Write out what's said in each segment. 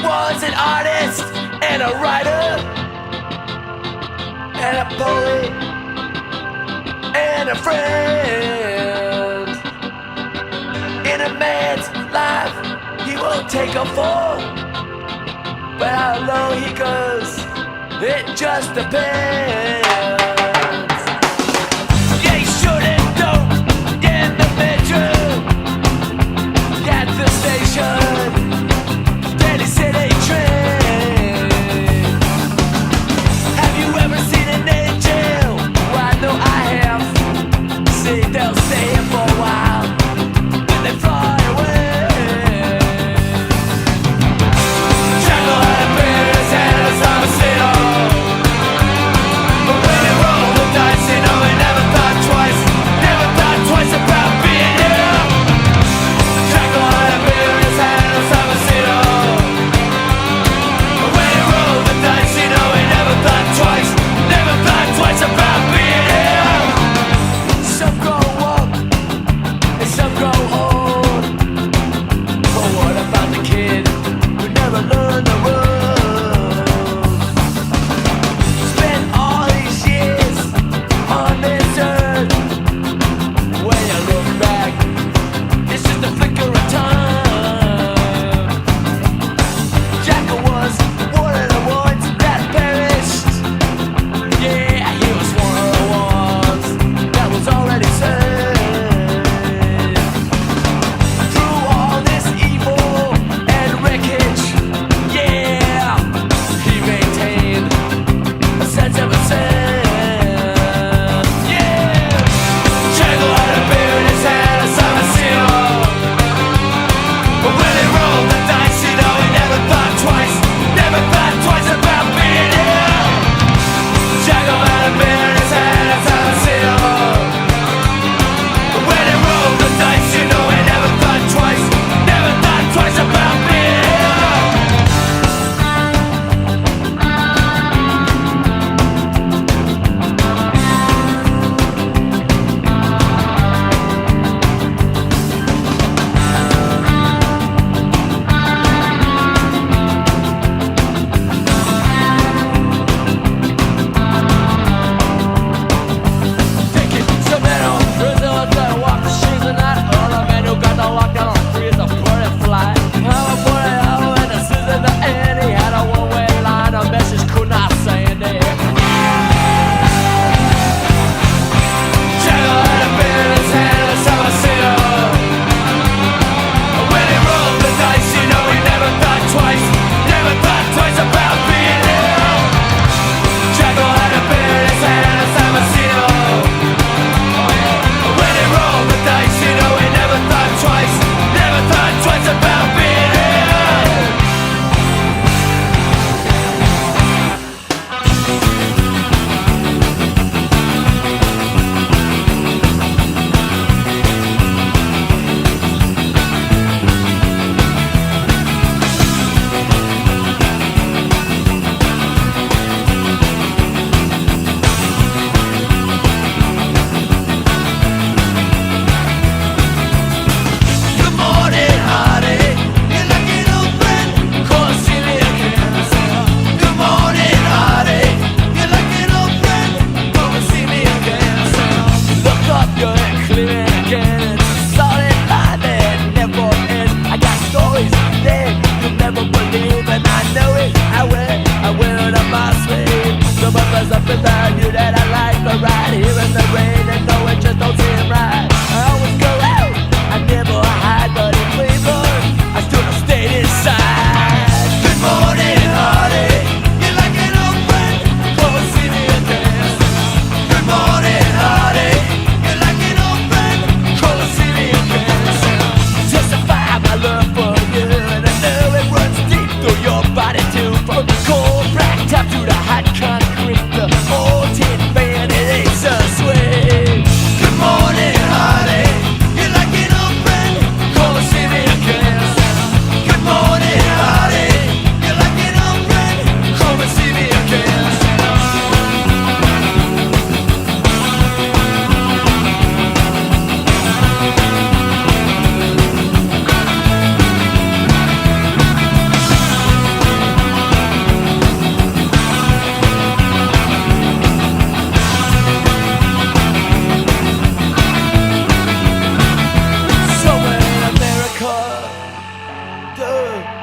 was an artist and a writer and a poet and a friend. In a man's life, he will take a fall, but how low he goes, it just depends. Yeah, he shouldn't go in the bedroom at the station. Daily City train. Have you ever seen an angel? Well, I know I have. See, they'll stay here for a while, then they fly away. Jungle and bears and a summer city. But when it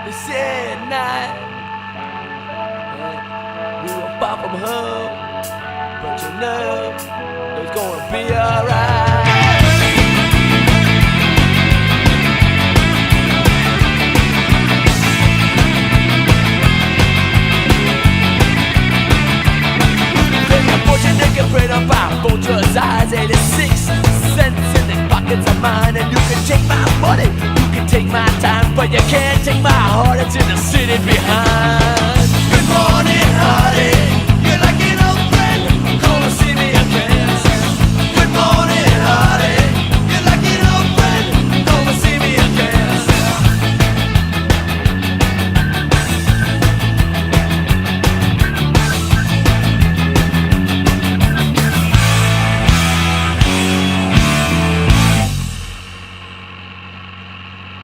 They say at night we were far from home, but you know it's gonna be alright. Afraid about vultures' eyes, 86 cents in the pockets of mine. And you can take my money, you can take my time, but you can't take my heart, it's in the city behind.